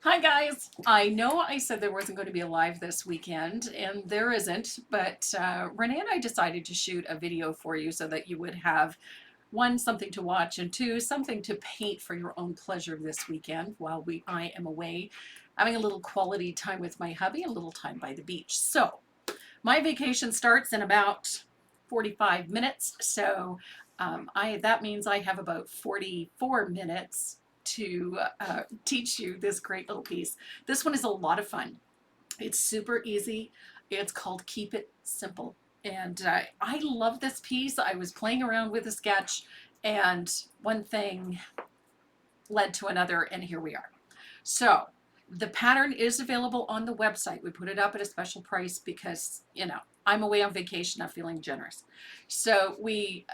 Hi guys! I know I said there wasn't going to be a live this weekend, and there isn't, but Renee and I decided to shoot a video for you so that you would have one, something to watch, and two, something to paint for your own pleasure this weekend while I am away having a little quality time with my hubby, a little time by the beach. So my vacation starts in about 45 minutes, so that means I have about 44 minutes to teach you this great little piece. This one is a lot of fun. It's super easy. It's called Keep It Simple. And I love this piece. I was playing around with a sketch, and one thing led to another, and here we are. So the pattern is available on the website. We put it up at a special price because, I'm away on vacation. I'm feeling generous. So we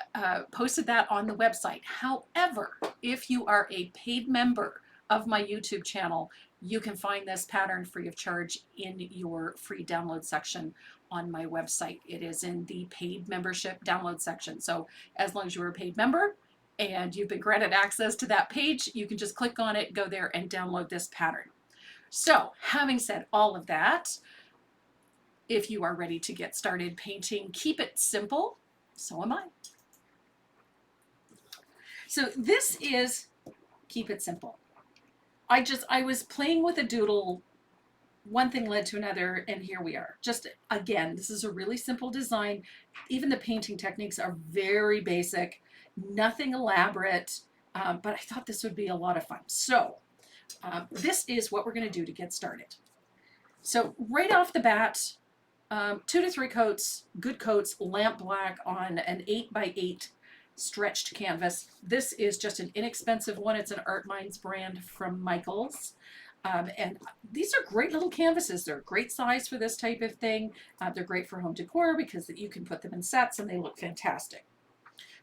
posted that on the website. However, if you are a paid member of my YouTube channel, you can find this pattern free of charge in your free download section on my website. It is in the paid membership download section. So as long as you're a paid member and you've been granted access to that page, you can just click on it, go there, and download this pattern. So having said all of that, if you are ready to get started painting, keep it simple. So am I. So this is Keep It Simple. I was playing with a doodle. One thing led to another, and here we are. Just again, this is a really simple design. Even the painting techniques are very basic, nothing elaborate, but I thought this would be a lot of fun. So this is what we're going to do to get started. So right off the bat, 2 to 3 coats, good coats, lamp black on an 8x8 stretched canvas. This is just an inexpensive one. It's an Art Minds brand from Michaels. And these are great little canvases. They're a great size for this type of thing. They're great for home decor because you can put them in sets and they look fantastic.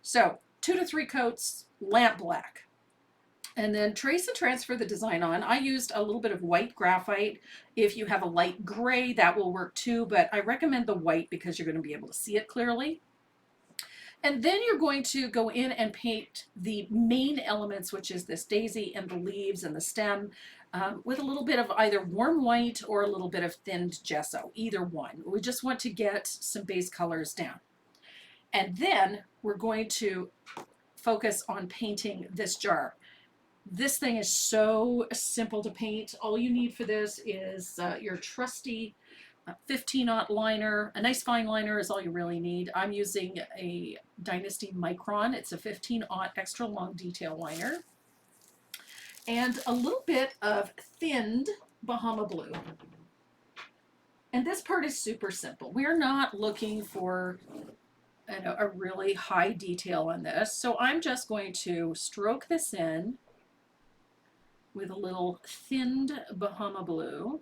So 2 to 3 coats, lamp black. And then trace and transfer the design on. I used a little bit of white graphite. If you have a light gray, that will work too, but I recommend the white because you're going to be able to see it clearly. And then you're going to go in and paint the main elements, which is this daisy and the leaves and the stem, with a little bit of either warm white or a little bit of thinned gesso, either one. We just want to get some base colors down. And then we're going to focus on painting this jar. This thing is so simple to paint. All you need for this is your trusty 15-aught liner. A nice fine liner is all you really need. I'm using a Dynasty Micron. It's a 15-aught extra long detail liner. And a little bit of thinned Bahama Blue. And this part is super simple. We're not looking for a really high detail on this. So I'm just going to stroke this in with a little thinned Bahama Blue.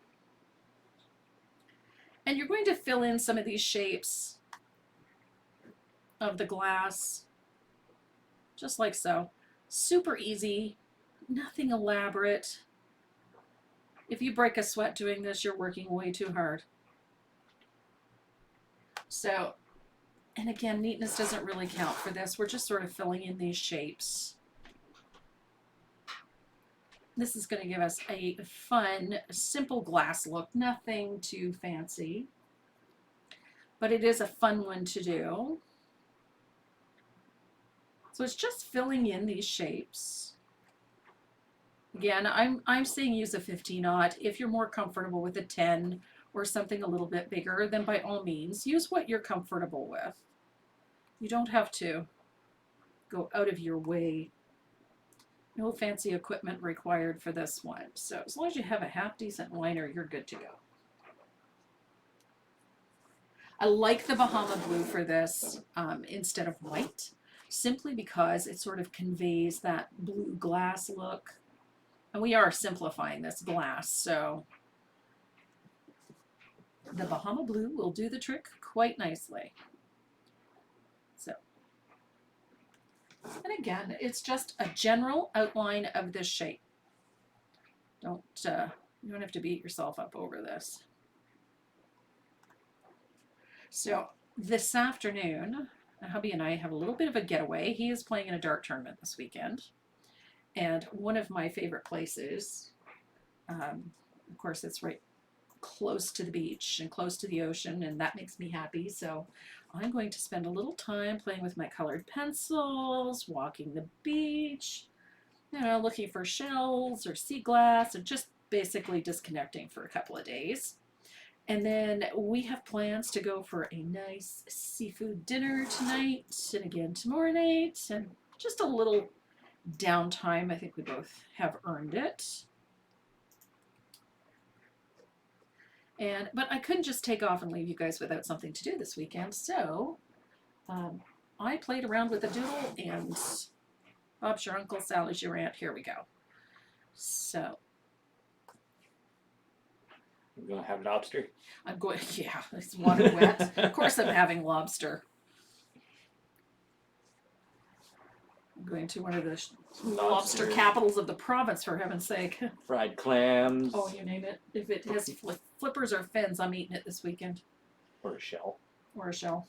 And you're going to fill in some of these shapes of the glass, just like so. Super easy, nothing elaborate. If you break a sweat doing this, you're working way too hard. So, and again, neatness doesn't really count for this. We're just sort of filling in these shapes. This is going to give us a fun, simple glass look, nothing too fancy, but it is a fun one to do. So it's just filling in these shapes. Again, I'm saying use a 15-aught. If you're more comfortable with a 10 or something a little bit bigger, then by all means, use what you're comfortable with. You don't have to go out of your way. No fancy equipment required for this one. So as long as you have a half decent liner, you're good to go. I like the Bahama Blue for this instead of white, simply because it sort of conveys that blue glass look. And we are simplifying this glass, so the Bahama Blue will do the trick quite nicely. So. And again, it's just a general outline of this shape. You don't have to beat yourself up over this. So this afternoon, hubby and I have a little bit of a getaway. He is playing in a dart tournament this weekend. And one of my favorite places Of course, it's right close to the beach and close to the ocean, and that makes me happy. So I'm going to spend a little time playing with my colored pencils, walking the beach, looking for shells or sea glass, and just basically disconnecting for a couple of days. And then we have plans to go for a nice seafood dinner tonight and again tomorrow night, and just a little downtime. I think we both have earned it. But I couldn't just take off and leave you guys without something to do this weekend, so I played around with the doodle, and Bob's your uncle, Sally's your aunt. Here we go. So you're gonna have lobster? I'm going, yeah, it's water wet. Of course I'm having lobster. I'm going to one of the lobster capitals of the province, for heaven's sake. Fried clams. Oh, you name it. If it has flippers or fins, I'm eating it this weekend. Or a shell. Or a shell.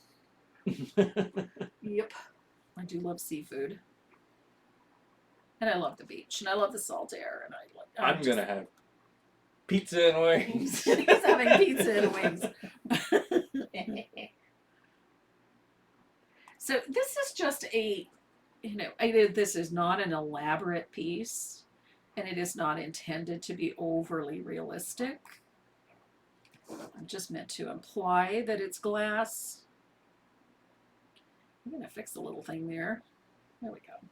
Yep. I do love seafood. And I love the beach. And I love the salt air. And I'm going to have pizza and wings. He's having pizza and wings. So this is just this is not an elaborate piece, and it is not intended to be overly realistic. I'm just meant to imply that it's glass. I'm going to fix a little thing there. There we go.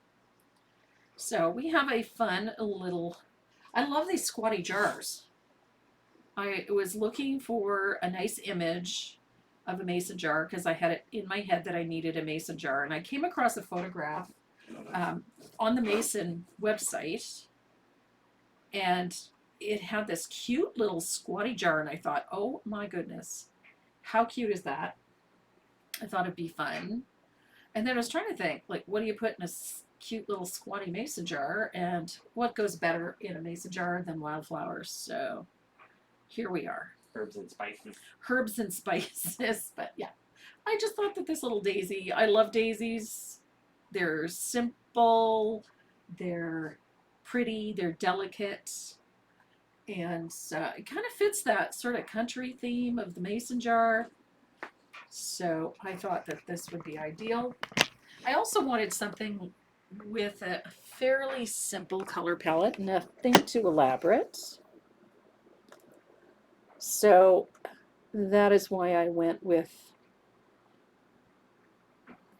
So we have a fun little, I love these squatty jars. I was looking for a nice image of a mason jar because I had it in my head that I needed a mason jar, and I came across a photograph on the Mason website, and it had this cute little squatty jar, and I thought, oh my goodness, how cute is that? I thought it'd be fun. And then I was trying to think, like, what do you put in a cute little squatty mason jar, and what goes better in a mason jar than wildflowers? So here we are. Herbs and spices. Herbs and spices, but yeah. I just thought that this little daisy, I love daisies. They're simple, they're pretty, they're delicate, and it kind of fits that sort of country theme of the mason jar. So I thought that this would be ideal. I also wanted something with a fairly simple color palette, nothing too elaborate. So that is why I went with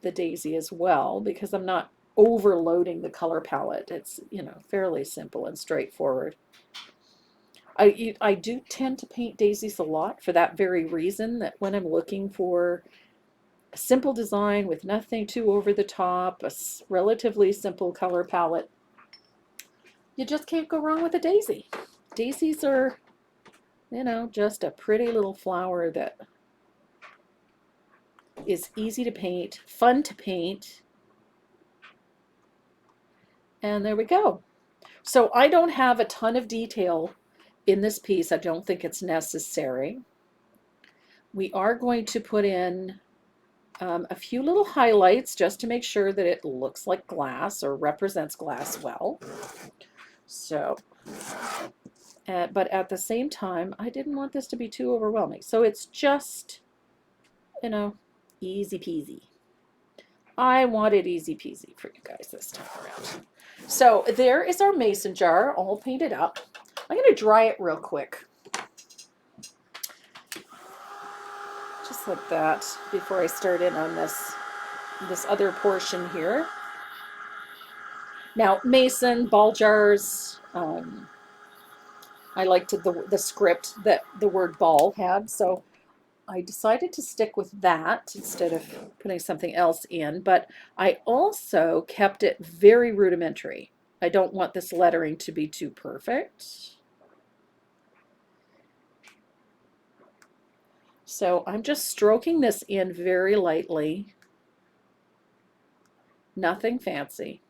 the daisy as well, because I'm not overloading the color palette. It's, fairly simple and straightforward. I do tend to paint daisies a lot for that very reason, that when I'm looking for a simple design with nothing too over the top, a relatively simple color palette, you just can't go wrong with a daisy. Daisies are, just a pretty little flower that is easy to paint, fun to paint. And there we go. So I don't have a ton of detail in this piece. I don't think it's necessary. We are going to put in a few little highlights just to make sure that it looks like glass or represents glass well. So, but at the same time, I didn't want this to be too overwhelming. So it's just, easy peasy. I wanted easy peasy for you guys this time around. So there is our mason jar all painted up. I'm going to dry it real quick. Just like that before I start in on this other portion here. Now, mason, ball jars, I liked the script that the word ball had, so I decided to stick with that instead of putting something else in, but I also kept it very rudimentary. I don't want this lettering to be too perfect. So I'm just stroking this in very lightly. Nothing fancy.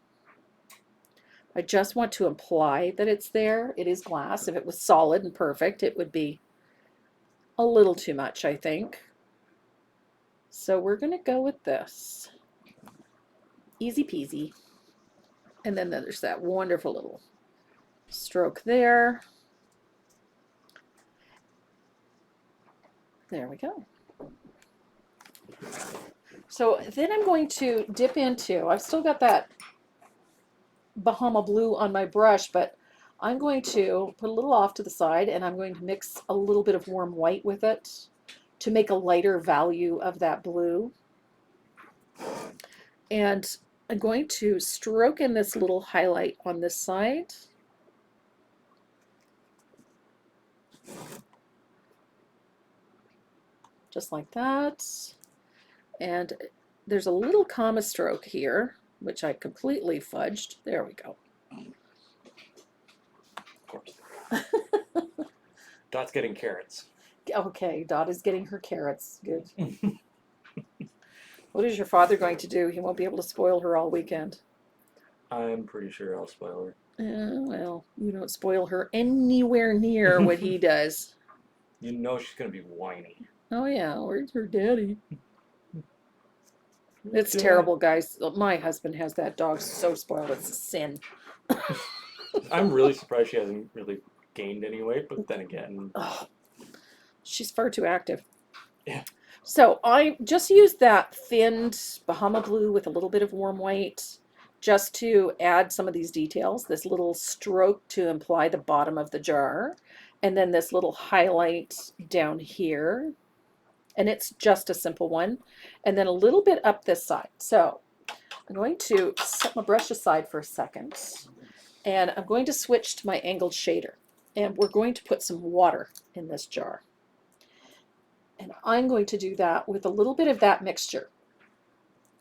I just want to imply that it's there. It is glass. If it was solid and perfect, it would be a little too much, I think. So we're going to go with this. Easy peasy. And then there's that wonderful little stroke there. There we go. So then I'm going to dip into, I've still got that Bahama blue on my brush, but I'm going to put a little off to the side and I'm going to mix a little bit of warm white with it to make a lighter value of that blue. And I'm going to stroke in this little highlight on this side. Just like that. And there's a little comma stroke here, which I completely fudged. There we go. Of course. Dot's getting carrots. Okay, Dot is getting her carrots. Good. What is your father going to do? He won't be able to spoil her all weekend. I'm pretty sure I'll spoil her. Well, you don't spoil her anywhere near what he does. You know she's gonna be whiny. Oh yeah, where's her daddy? It's terrible, guys. My husband has that dog so spoiled, it's a sin. I'm really surprised she hasn't really gained any weight, but then again, Oh, she's far too active. Yeah. So I just used that thinned Bahama blue with a little bit of warm white just to add some of these details. This little stroke to imply the bottom of the jar, and then this little highlight down here. And it's just a simple one. And then a little bit up this side. So I'm going to set my brush aside for a second. And I'm going to switch to my angled shader. And we're going to put some water in this jar. And I'm going to do that with a little bit of that mixture.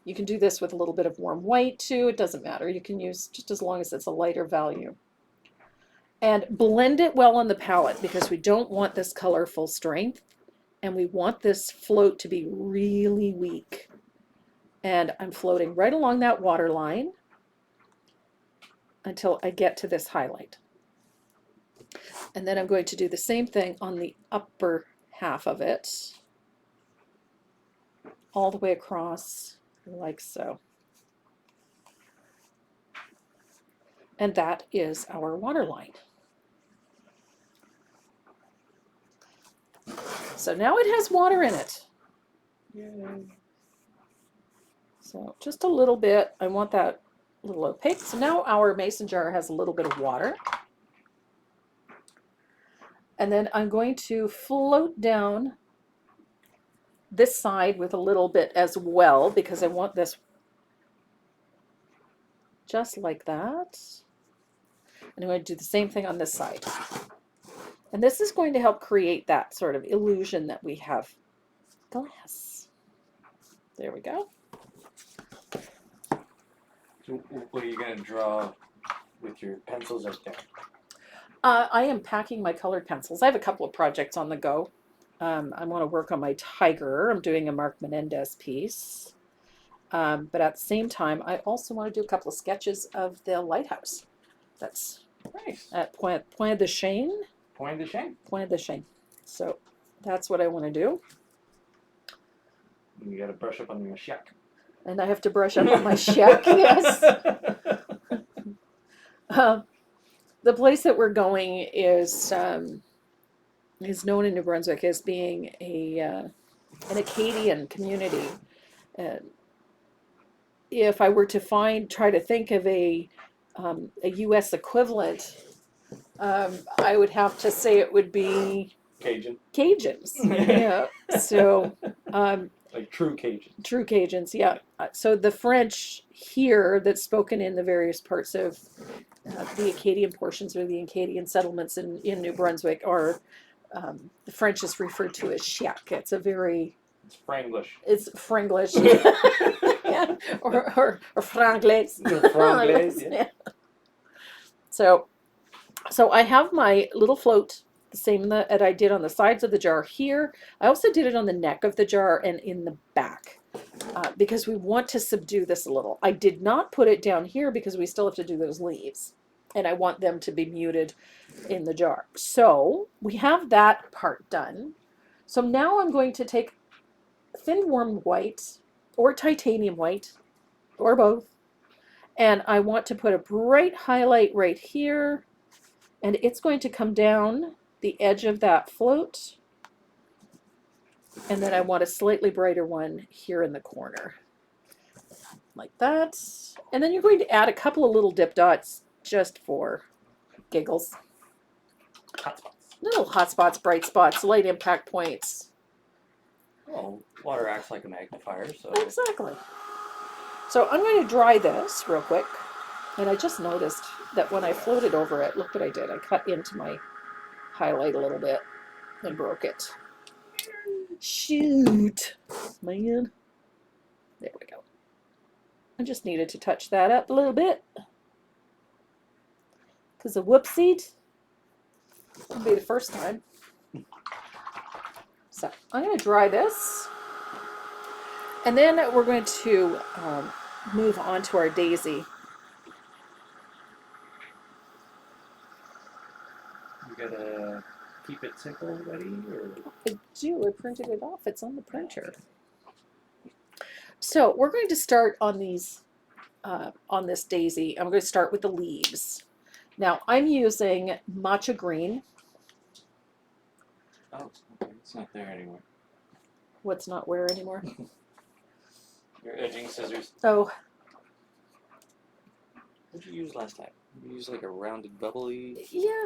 You can do this with a little bit of warm white too. It doesn't matter. You can use just as long as it's a lighter value. And blend it well on the palette because we don't want this color full strength. And we want this float to be really weak. And I'm floating right along that water line until I get to this highlight. And then I'm going to do the same thing on the upper half of it, all the way across, like so. And that is our water line. So now it has water in it. Yay. So just a little bit. I want that a little opaque. So now our mason jar has a little bit of water. And then I'm going to float down this side with a little bit as well because I want this just like that. And I'm going to do the same thing on this side. And this is going to help create that sort of illusion that we have glass. There we go. So what are you gonna draw with your pencils up there? I am packing my colored pencils. I have a couple of projects on the go. I want to work on my tiger. I'm doing a Mark Menendez piece. But at the same time, I also want to do a couple of sketches of the lighthouse. That's Nice. at Point de Chêne. Point de Chêne. Point de Chêne. So that's what I want to do. You gotta brush up on your shack. And I have to brush up on my shack, yes. The place that we're going is known in New Brunswick as being an Acadian community. If I were to try to think of a U.S. equivalent, I would have to say it would be Cajun. Cajuns. Yeah. So. Like true Cajuns. True Cajuns, yeah. So the French here that's spoken in the various parts of the Acadian portions or the Acadian settlements in New Brunswick are, the French is referred to as chiac. It's a very... It's Franglish. It's Franglish. Yeah. or Franglais. Franglais, yeah. So I have my little float, the same that I did on the sides of the jar here. I also did it on the neck of the jar and in the back because we want to subdue this a little. I did not put it down here because we still have to do those leaves and I want them to be muted in the jar. So we have that part done. So now I'm going to take thin warm white or titanium white or both, and I want to put a bright highlight right here, and it's going to come down the edge of that float And then I want a slightly brighter one here in the corner. Like that. And then you're going to add a couple of little dip dots just for giggles. Hot spots. Little hot spots, bright spots, light impact points. Well, water acts like a magnifier, so. Exactly. So I'm going to dry this real quick. And I just noticed that when I floated over it, look what I did. I cut into my highlight a little bit and broke it. Shoot, man. There we go. I just needed to touch that up a little bit. Because a whoopsie will be the first time. So I'm going to dry this. And then we're going to move on to our daisy. You gotta keep it simple ready, or? I do. I printed it off. It's on the printer. So we're going to start on these, on this daisy. I'm going to start with the leaves. Now I'm using matcha green. Oh, it's not there anymore. What's not where anymore? Your edging scissors. Oh, What did you use last time? You used like a rounded bubbly. yeah.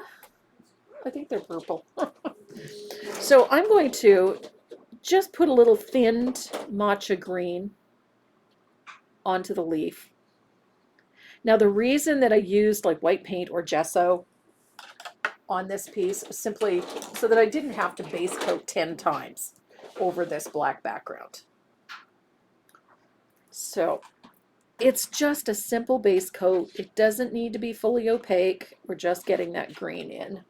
I think they're purple. So I'm going to just put a little thinned matcha green onto the leaf. Now the reason that I used like white paint or gesso on this piece was simply so that I didn't have to base coat 10 times over this black background. So it's just a simple base coat. It doesn't need to be fully opaque. We're just getting that green in.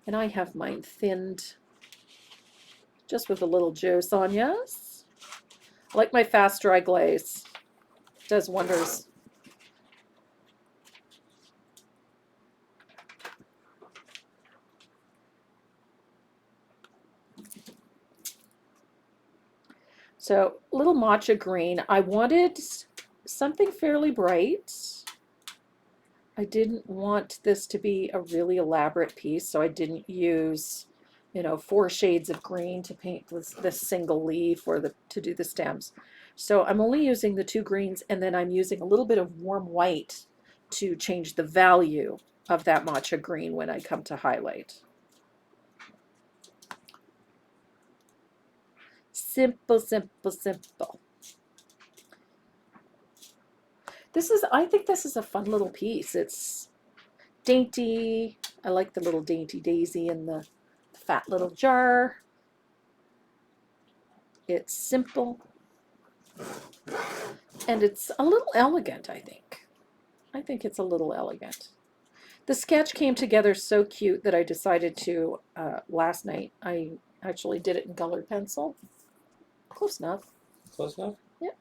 And I have mine thinned just with a little Joe Sonia's. I like my fast dry glaze. It does wonders. So little matcha green. I wanted something fairly bright. I didn't want this to be a really elaborate piece, so I didn't use, 4 shades of green to paint this single leaf or to do the stems. So I'm only using the 2 greens, and then I'm using a little bit of warm white to change the value of that matcha green when I come to highlight. Simple, simple, simple. I think this is a fun little piece. It's dainty. I like the little dainty daisy in the fat little jar. It's simple. And it's a little elegant, I think. I think it's a little elegant. The sketch came together so cute that I decided to, last night, I actually did it in colored pencil. Close enough. Close enough? Yeah.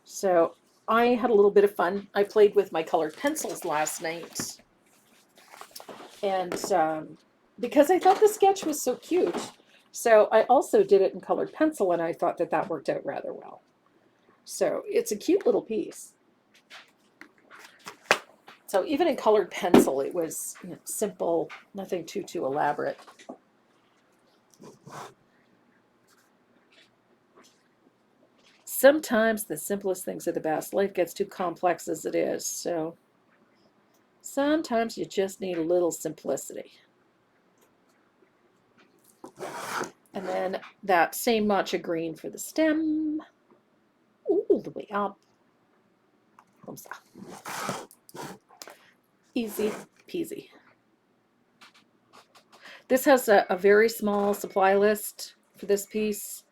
So I had a little bit of fun. I played with my colored pencils last night. And because I thought the sketch was so cute, so I also did it in colored pencil, and I thought that worked out rather well. So it's a cute little piece. So even in colored pencil, it was simple, nothing too elaborate. Sometimes the simplest things are the best. Life gets too complex as it is, so sometimes you just need a little simplicity. And then that same matcha green for the stem, all the way up. Easy peasy. This has a very small supply list for this piece.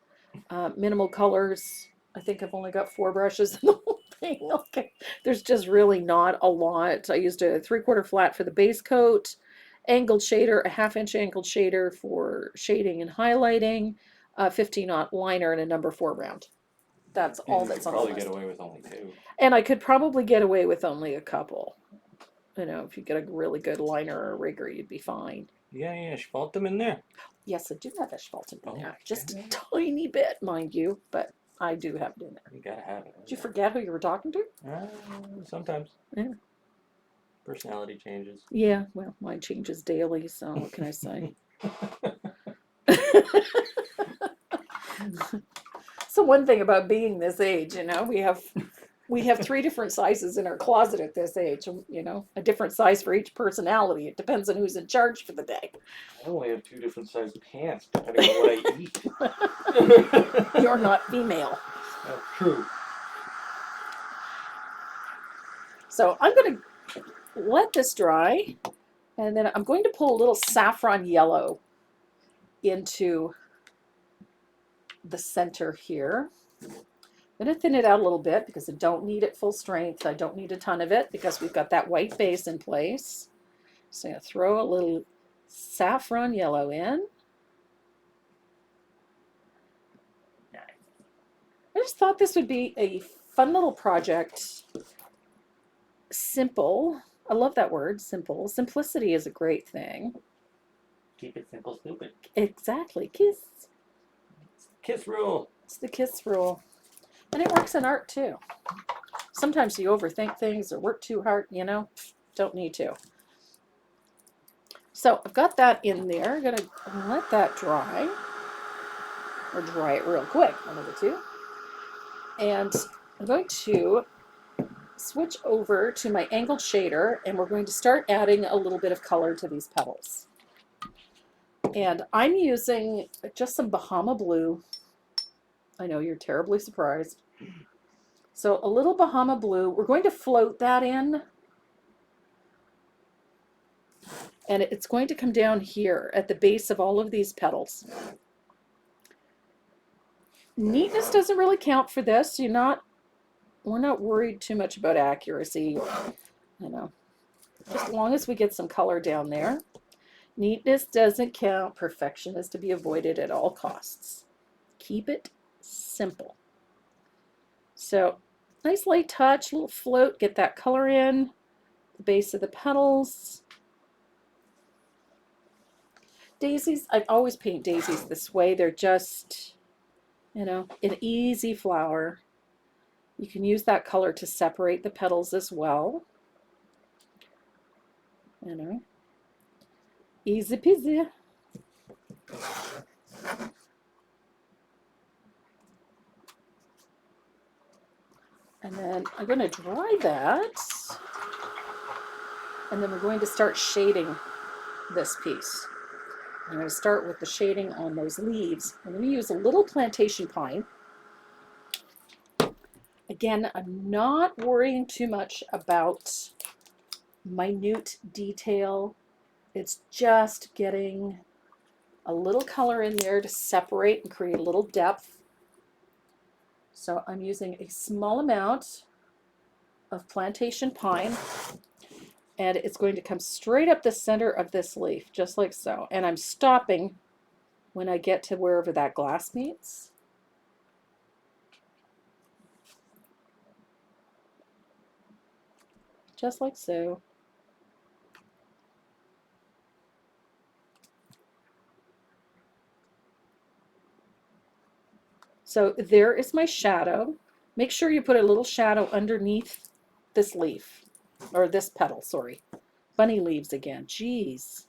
Minimal colors. I think I've only got 4 brushes in the whole thing. Okay, there's just really not a lot. I used a 3/4 flat for the base coat, angled shader, a 1/2 inch angled shader for shading and highlighting, a 15-aught liner, and a number 4 round. That's all that's on the list. Probably get away with only 2. And I could probably get away with only a couple. If you get a really good liner or a rigger, you'd be fine. Yeah, she bought them in there. Yes, I do have Ashfalton in there. Okay. Just a tiny bit, mind you, but I do have it in there. You gotta have it. Did you forget who you were talking to? Sometimes. Yeah. Personality changes. Yeah, well, mine changes daily, so what can I say? So one thing about being this age, you know, we have 3 different sizes in our closet at this age, you know, a different size for each personality. It depends on who's in charge for the day. I only have 2 different sized pants depending on what I eat. You're not female. That's true. So I'm going to let this dry, and then I'm going to pull a little saffron yellow into the center here. I'm going to thin it out a little bit because I don't need it full strength. I don't need a ton of it because we've got that white base in place. So I'm going to throw a little saffron yellow in. I just thought this would be a fun little project. Simple. I love that word, simple. Simplicity is a great thing. Keep it simple, stupid. Exactly. Kiss. Kiss rule. It's the kiss rule. And it works in art too. Sometimes you overthink things or work too hard, you know, don't need to. So I've got that in there. I'm going to let that dry, or dry it real quick, one of the two. And I'm going to switch over to my angled shader, and we're going to start adding a little bit of color to these petals. And I'm using just some Bahama Blue. I know you're terribly surprised. So a little Bahama Blue. We're going to float that in. And it's going to come down here at the base of all of these petals. Neatness doesn't really count for this. We're not worried too much about accuracy, you know. Just as long as we get some color down there. Neatness doesn't count. Perfection is to be avoided at all costs. Keep it simple. So, nice light touch, little float, get that color in, the base of the petals. Daisies, I always paint daisies this way. They're just, you know, an easy flower. You can use that color to separate the petals as well. You know, easy peasy. And then I'm going to dry that. And then we're going to start shading this piece. I'm going to start with the shading on those leaves. I'm going to use a little plantation pine. Again, I'm not worrying too much about minute detail. It's just getting a little color in there to separate and create a little depth. So I'm using a small amount of plantation pine, and it's going to come straight up the center of this leaf, just like so. And I'm stopping when I get to wherever that glass meets. Just like so. So there is my shadow. Make sure you put a little shadow underneath this leaf, or this petal, sorry. Bunny leaves again, jeez.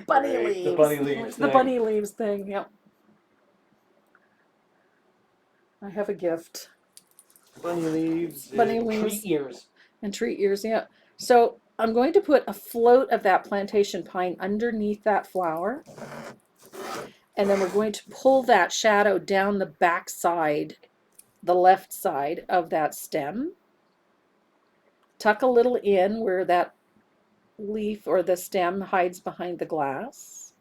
Bunny Right, leaves. the bunny leaves It's the thing. bunny leaves thing, yep. I have a gift. Bunny leaves. Bunny and leaves. Tree ears. And tree ears, yeah. So I'm going to put a float of that plantation pine underneath that flower. And then we're going to pull that shadow down the back side, the left side of that stem. Tuck a little in where that leaf or the stem hides behind the glass.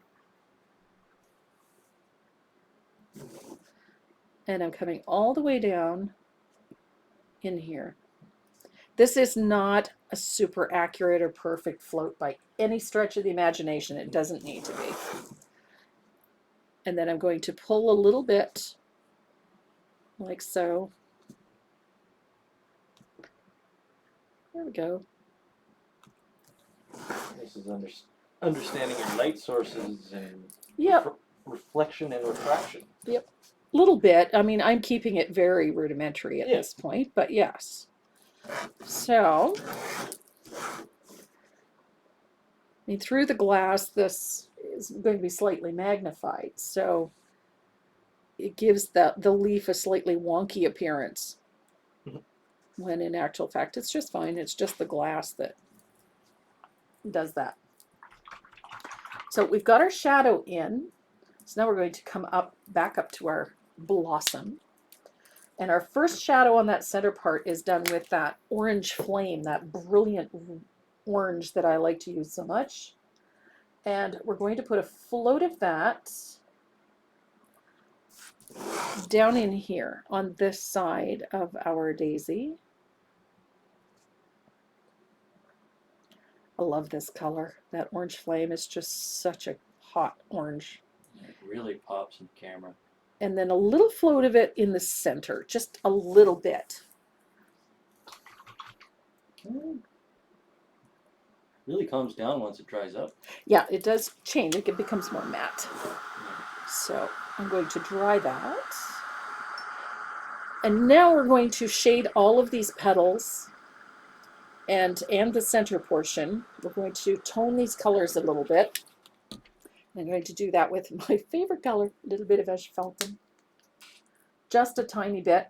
And I'm coming all the way down in here. This is not a super accurate or perfect float by any stretch of the imagination. It doesn't need to be. And then I'm going to pull a little bit, like so. There we go. This is understanding your light sources and Yep. reflection and refraction. Yep. A little bit. I mean, I'm keeping it very rudimentary at this point, but yes. So, I mean, through the glass, this is going to be slightly magnified. So it gives the leaf a slightly wonky appearance. When in actual fact, it's just fine. It's just the glass that does that. So we've got our shadow in. So now we're going to come up, back up to our blossom. And our first shadow on that center part is done with that orange flame, that brilliant orange that I like to use so much. And we're going to put a float of that down in here on this side of our daisy. I love this color. That orange flame is just such a hot orange. It really pops in camera. And then a little float of it in the center, just a little bit. Really calms down once it dries up. Yeah, it does change. It becomes more matte. So I'm going to dry that. And now we're going to shade all of these petals and the center portion. We're going to tone these colors a little bit. I'm going to do that with my favorite color, a little bit of asphaltum. Just a tiny bit.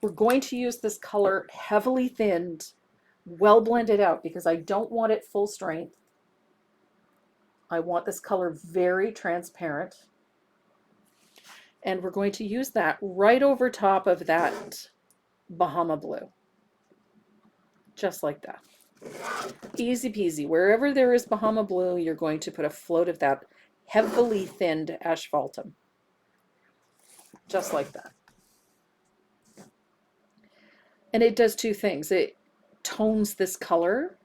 We're going to use this color heavily thinned, well blended out, because I don't want it full strength. I want this color very transparent. And we're going to use that right over top of that Bahama blue. Just like that. Easy peasy. Wherever there is Bahama blue, you're going to put a float of that heavily thinned asphaltum. Just like that. And it does two things. It tones this color,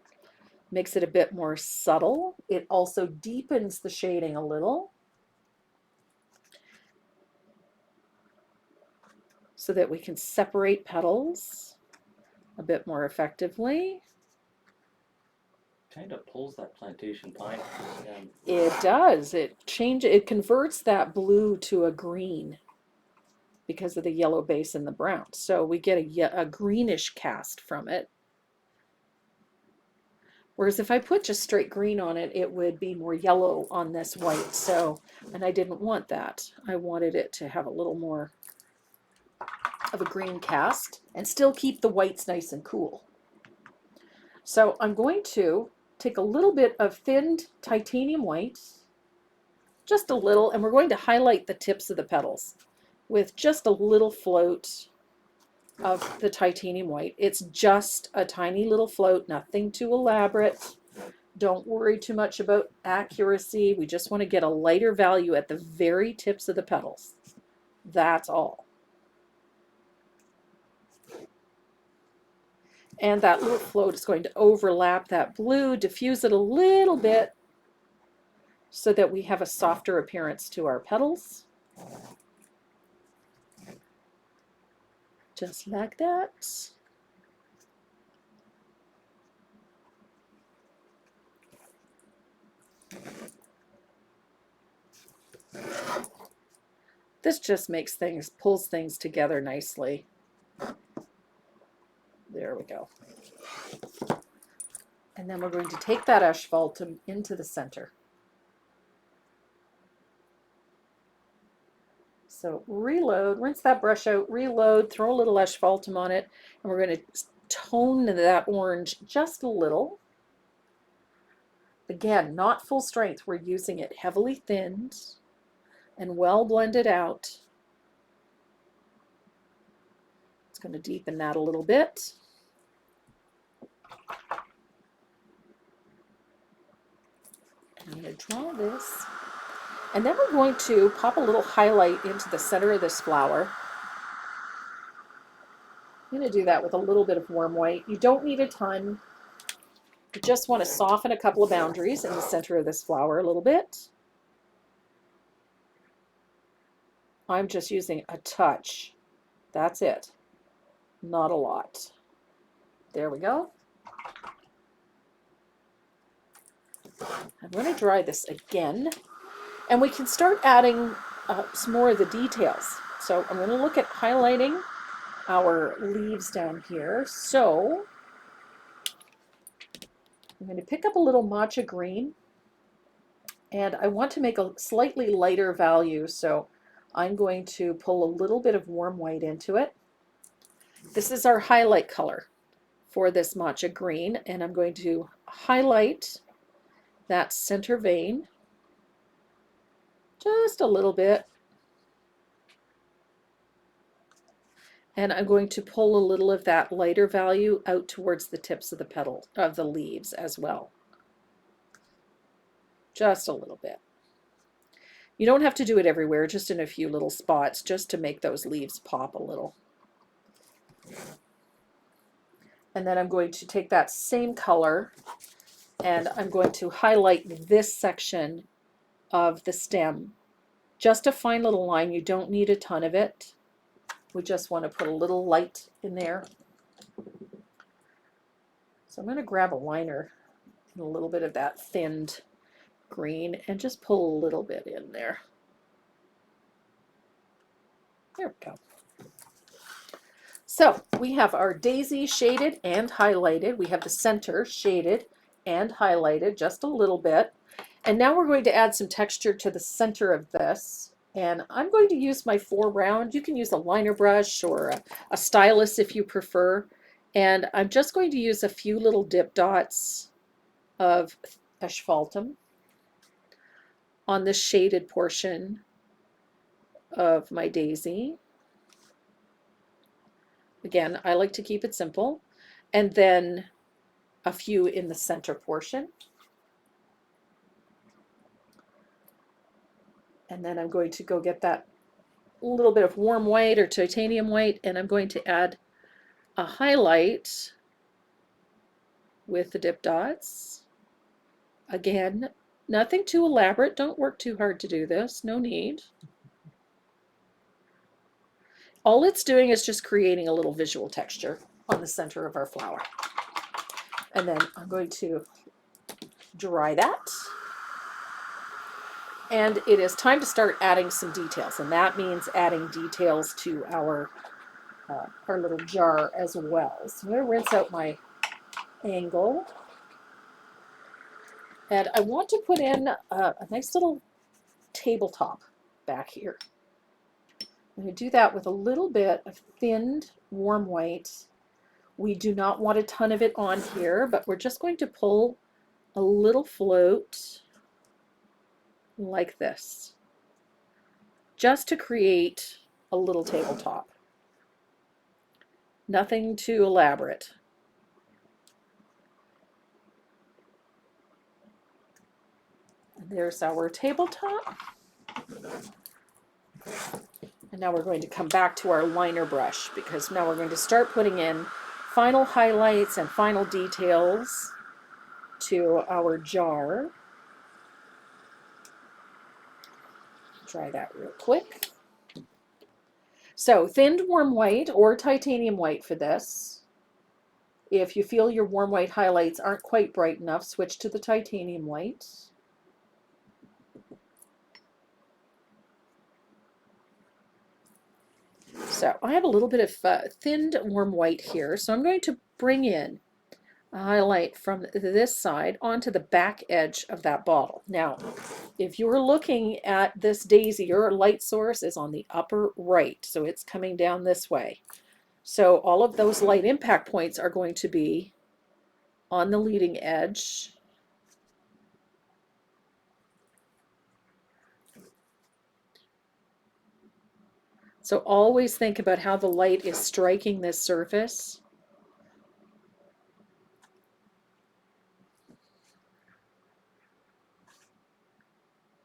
makes it a bit more subtle. It also deepens the shading a little, so that we can separate petals a bit more effectively. Kind of pulls that plantation pine. It does. It converts that blue to a green because of the yellow base and the brown. So we get a greenish cast from it. Whereas if I put just straight green on it, it would be more yellow on this white. So, and I didn't want that. I wanted it to have a little more of a green cast and still keep the whites nice and cool. So I'm going to take a little bit of thinned titanium white, just a little, and we're going to highlight the tips of the petals with just a little float of the titanium white. It's just a tiny little float, nothing too elaborate. Don't worry too much about accuracy. We just want to get a lighter value at the very tips of the petals. That's all. And that little float is going to overlap that blue, diffuse it a little bit so that we have a softer appearance to our petals. Just like that. This just makes things, pulls things together nicely. There we go. And then we're going to take that asphaltum into the center. So reload, rinse that brush out, reload, throw a little asphaltum on it, and we're going to tone that orange just a little. Again, not full strength. We're using it heavily thinned and well blended out. It's going to deepen that a little bit. I'm going to draw this. And then we're going to pop a little highlight into the center of this flower. I'm going to do that with a little bit of warm white. You don't need a ton. You just want to soften a couple of boundaries in the center of this flower a little bit. I'm just using a touch. That's it. Not a lot. There we go. I'm going to dry this again. And we can start adding some more of the details. So I'm going to look at highlighting our leaves down here. So I'm going to pick up a little matcha green And I want to make a slightly lighter value, so I'm going to pull a little bit of warm white into it. This is our highlight color for this matcha green, and I'm going to highlight that center vein just a little bit. And I'm going to pull a little of that lighter value out towards the tips of the petal of the leaves as well. Just a little bit. You don't have to do it everywhere, just in a few little spots, just to make those leaves pop a little. And then I'm going to take that same color and I'm going to highlight this section of the stem. Just a fine little line. You don't need a ton of it. We just want to put a little light in there. So I'm going to grab a liner and a little bit of that thinned green and just pull a little bit in there. There we go. So we have our daisy shaded and highlighted. We have the center shaded and highlighted just a little bit. And now we're going to add some texture to the center of this. And I'm going to use my 4-round. You can use a liner brush or a stylus if you prefer. And I'm just going to use a few little dip dots of asphaltum on the shaded portion of my daisy. Again, I like to keep it simple. And then a few in the center portion. And then I'm going to go get that little bit of warm white or titanium white, and I'm going to add a highlight with the dip dots. Again, nothing too elaborate. Don't work too hard to do this. No need. All it's doing is just creating a little visual texture on the center of our flower. And then I'm going to dry that. And it is time to start adding some details. And that means adding details to our little jar as well. So I'm going to rinse out my angle. And I want to put in a nice little tabletop back here. I'm going to do that with a little bit of thinned warm white. We do not want a ton of it on here, but we're just going to pull a little float like this, just to create a little tabletop. Nothing too elaborate. There's our tabletop. And now we're going to come back to our liner brush, because now we're going to start putting in final highlights and final details to our jar. Try that real quick. So thinned warm white or titanium white for this. If you feel your warm white highlights aren't quite bright enough, switch to the titanium white. So I have a little bit of thinned warm white here, so I'm going to bring in a highlight from this side onto the back edge of that bottle. Now, if you're looking at this daisy, your light source is on the upper right, so it's coming down this way. So all of those light impact points are going to be on the leading edge. So always think about how the light is striking this surface.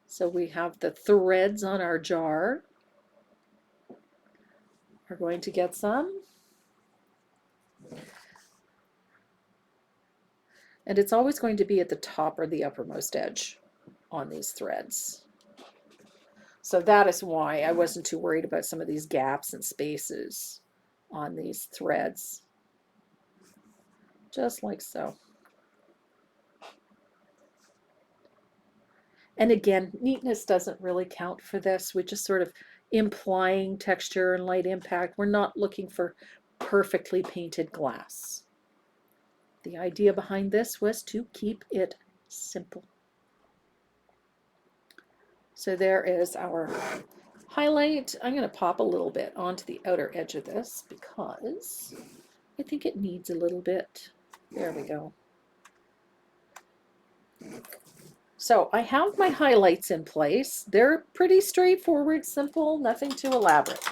So we have the threads on our jar. We're going to get some. And it's always going to be at the top or the uppermost edge on these threads. So that is why I wasn't too worried about some of these gaps and spaces on these threads. Just like so. And again, neatness doesn't really count for this. We're just sort of implying texture and light impact. We're not looking for perfectly painted glass. The idea behind this was to keep it simple. So there is our highlight. I'm going to pop a little bit onto the outer edge of this because I think it needs a little bit. There we go. So I have my highlights in place. They're pretty straightforward, simple, nothing too elaborate.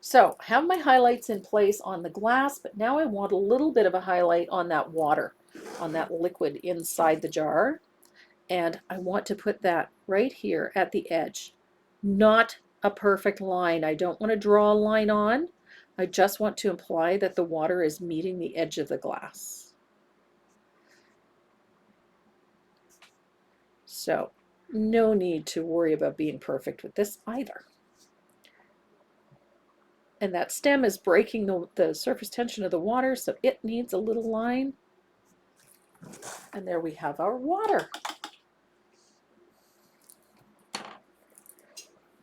So I have my highlights in place on the glass, but now I want a little bit of a highlight on that water, on that liquid inside the jar. And I want to put that right here at the edge. Not a perfect line. I don't want to draw a line on. I just want to imply that the water is meeting the edge of the glass. So no need to worry about being perfect with this either. And that stem is breaking the surface tension of the water, so it needs a little line. And there we have our water.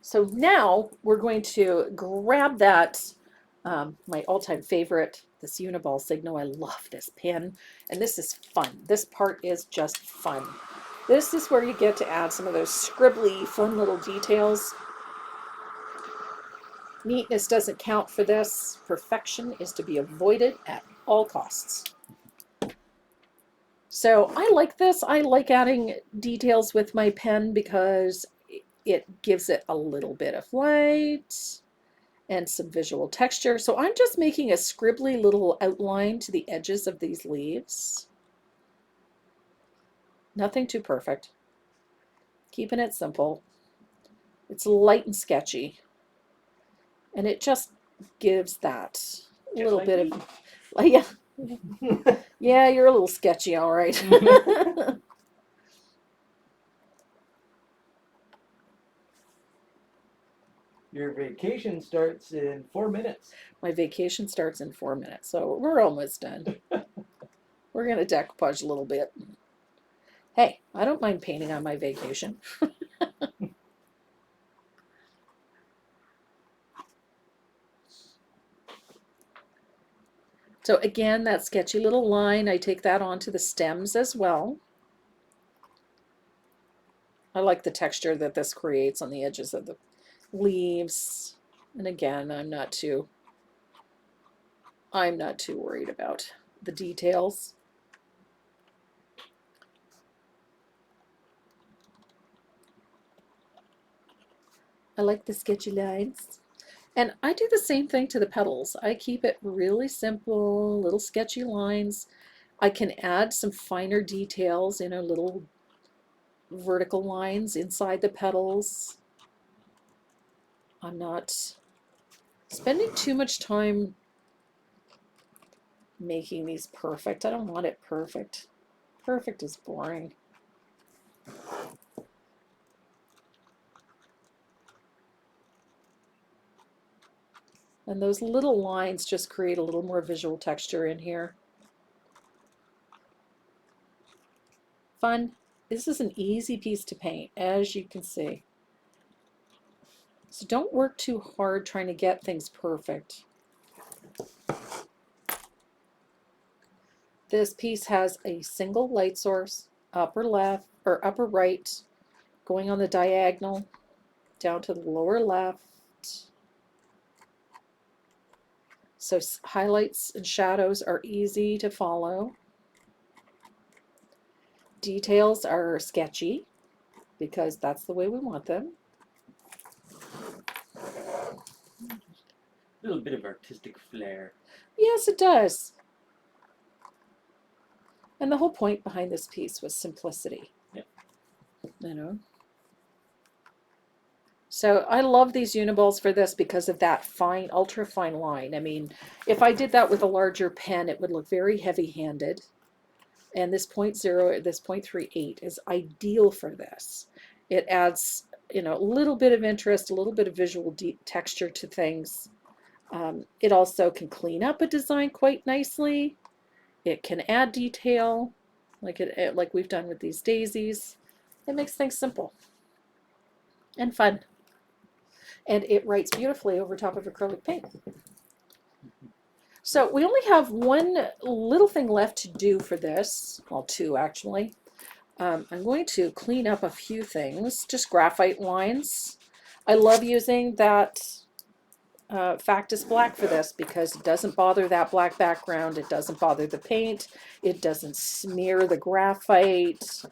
So now we're going to grab that, my all-time favorite, this Uniball Signal. I love this pen, and this is fun. This part is just fun. This is where you get to add some of those scribbly, fun little details. Neatness doesn't count for this. Perfection is to be avoided at all costs. So I like this. I like adding details with my pen because it gives it a little bit of light and some visual texture. So I'm just making a scribbly little outline to the edges of these leaves. Nothing too perfect. Keeping it simple. It's light and sketchy. And it just gives that little like bit me. of, yeah. Yeah, you're a little sketchy, all right. Your vacation starts in 4 minutes. My vacation starts in 4 minutes, so we're almost done. We're going to decoupage a little bit. Hey, I don't mind painting on my vacation. So again, that sketchy little line, I take that onto the stems as well. I like the texture that this creates on the edges of the leaves. And again, I'm not too worried about the details. I like the sketchy lines. And I do the same thing to the petals. I keep it really simple, little sketchy lines. I can add some finer details, little vertical lines inside the petals. I'm not spending too much time making these perfect. I don't want it perfect. Perfect is boring. And those little lines just create a little more visual texture in here. Fun. This is an easy piece to paint, as you can see. So don't work too hard trying to get things perfect. This piece has a single light source, upper left or upper right, going on the diagonal down to the lower left. So highlights and shadows are easy to follow. Details are sketchy because that's the way we want them. A little bit of artistic flair. Yes, it does. And the whole point behind this piece was simplicity. Yep. So I love these Uniballs for this because of that fine, ultra fine line. I mean, if I did that with a larger pen, it would look very heavy-handed. And this 0.0, this 0.38 is ideal for this. It adds, a little bit of interest, a little bit of visual texture to things. It also can clean up a design quite nicely. It can add detail, like we've done with these daisies. It makes things simple and fun. And it writes beautifully over top of acrylic paint. So we only have one little thing left to do for this, well, two actually. I'm going to clean up a few things, just graphite lines. I love using that Factus Black for this because it doesn't bother that black background, it doesn't bother the paint, it doesn't smear the graphite,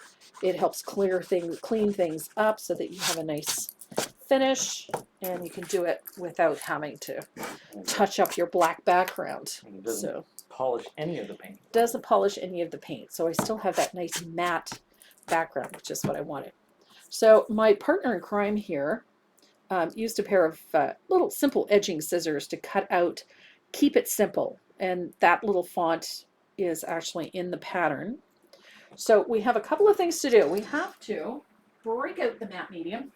it helps clean things up so that you have a nice finish, and you can do it without having to touch up your black background. And it doesn't So polish any of the paint. doesn't polish any of the paint, so I still have that nice matte background, which is what I wanted. So my partner in crime here used a pair of little simple edging scissors to cut out Keep It Simple, and that little font is actually in the pattern. So we have a couple of things to do. We have to break out the matte medium,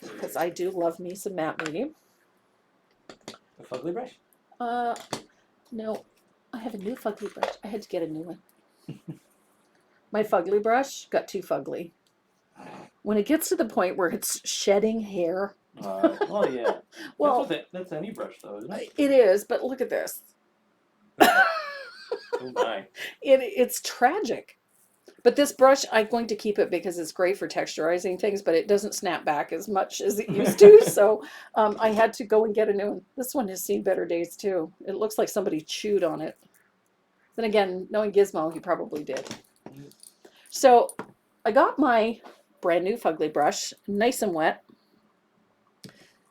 because I do love me some matte medium. A fugly brush? No, I have a new fugly brush. I had to get a new one. My fugly brush got too fugly. When it gets to the point where it's shedding hair. Well, yeah. Well, That's any brush, though, isn't it? it is, but look at this. Oh, my. It's tragic. But this brush, I'm going to keep it because it's great for texturizing things, but it doesn't snap back as much as it used to. So I had to go and get a new one. This one has seen better days, too. It looks like somebody chewed on it. Then again, knowing Gizmo, he probably did. So I got my brand new fugly brush, nice and wet.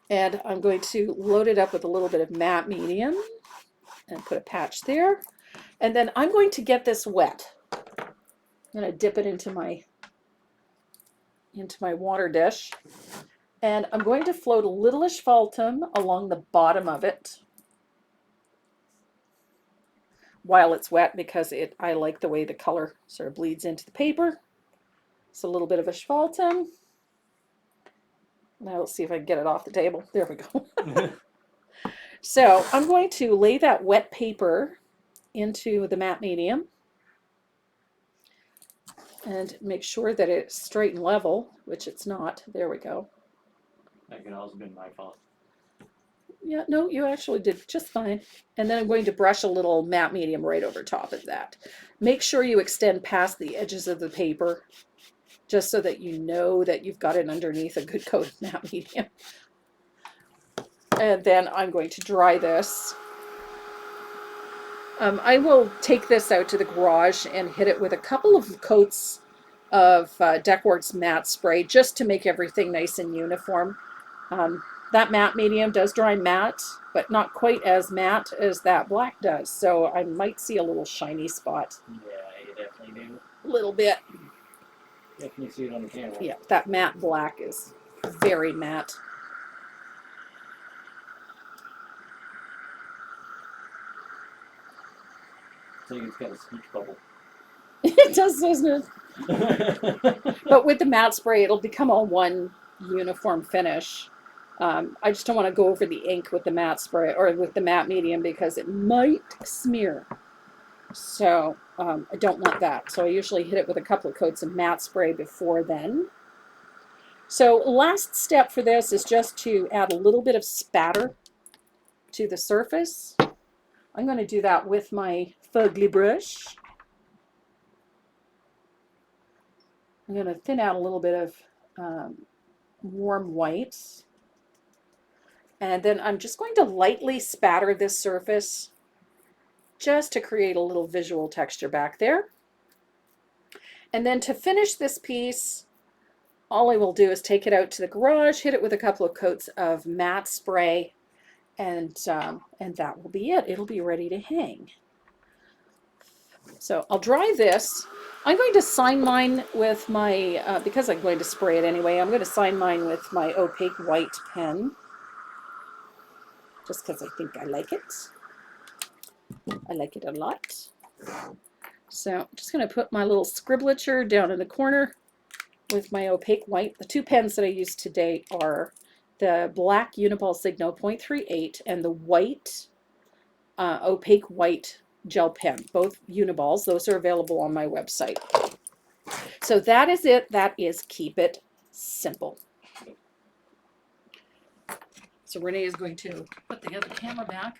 And I'm going to load it up with a little bit of matte medium and put a patch there. And then I'm going to get this wet. I'm going to dip it into my water dish. And I'm going to float a little asphaltum along the bottom of it while it's wet, because I like the way the color sort of bleeds into the paper. So a little bit of asphaltum. Now let's see if I can get it off the table. There we go. So I'm going to lay that wet paper into the matte medium and make sure that it's straight and level, which it's not. There we go. That could also been my fault. Yeah, no, you actually did just fine. And then I'm going to brush a little matte medium right over top of that. Make sure you extend past the edges of the paper, just so that you know that you've got it underneath a good coat of matte medium. And then I'm going to dry this. I will take this out to the garage and hit it with a couple of coats of Deckworks matte spray, just to make everything nice and uniform. That matte medium does dry matte, but not quite as matte as that black does. So I might see a little shiny spot. Yeah, you definitely do. A little bit. Definitely see it on the camera. Yeah, that matte black is very matte. So it's got a speech bubble. It does, doesn't it? But with the matte spray, it'll become all one uniform finish. I just don't want to go over the ink with the matte spray or with the matte medium, because it might smear. So I don't want that. So I usually hit it with a couple of coats of matte spray before then. So last step for this is just to add a little bit of spatter to the surface. I'm going to do that with my fugly brush. I'm going to thin out a little bit of warm white. And then I'm just going to lightly spatter this surface just to create a little visual texture back there. And then to finish this piece, all I will do is take it out to the garage, hit it with a couple of coats of matte spray, and that will be it. It'll be ready to hang. So I'll dry this. I'm going to sign mine with my, because I'm going to spray it anyway, I'm going to sign mine with my opaque white pen, just because I think I like it. I like it a lot. So I'm just going to put my little scribblature down in the corner with my opaque white. The two pens that I use today are the black Uniball Signo 0.38 and the white, opaque white gel pen, both Uniballs. Those are available on my website. So that is it. That is Keep It Simple. So Renee is going to put the other camera back.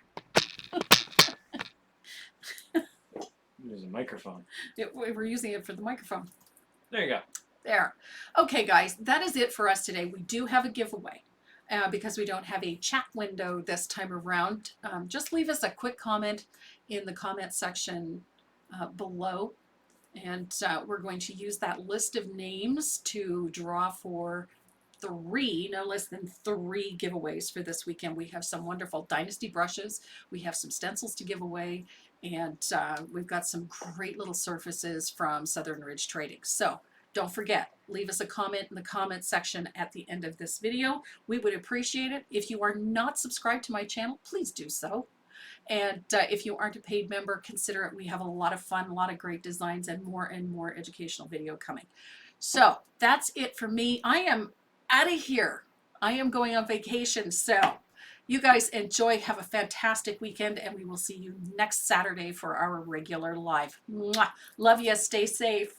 There's a microphone. We're using it for the microphone. There you go. There. Okay, guys, that is it for us today. We do have a giveaway. Because we don't have a chat window this time around, just leave us a quick comment in the comment section below, and we're going to use that list of names to draw for no less than 3 giveaways for this weekend. We have some wonderful Dynasty brushes, we have some stencils to give away, and we've got some great little surfaces from Southern Ridge Trading. So don't forget, leave us a comment in the comment section at the end of this video. We would appreciate it. If you are not subscribed to my channel, please do so. And if you aren't a paid member, consider it. We have a lot of fun, a lot of great designs, and more educational video coming. So that's it for me. I am out of here. I am going on vacation. So you guys enjoy, have a fantastic weekend, and we will see you next Saturday for our regular live. Mwah. Love you. Stay safe.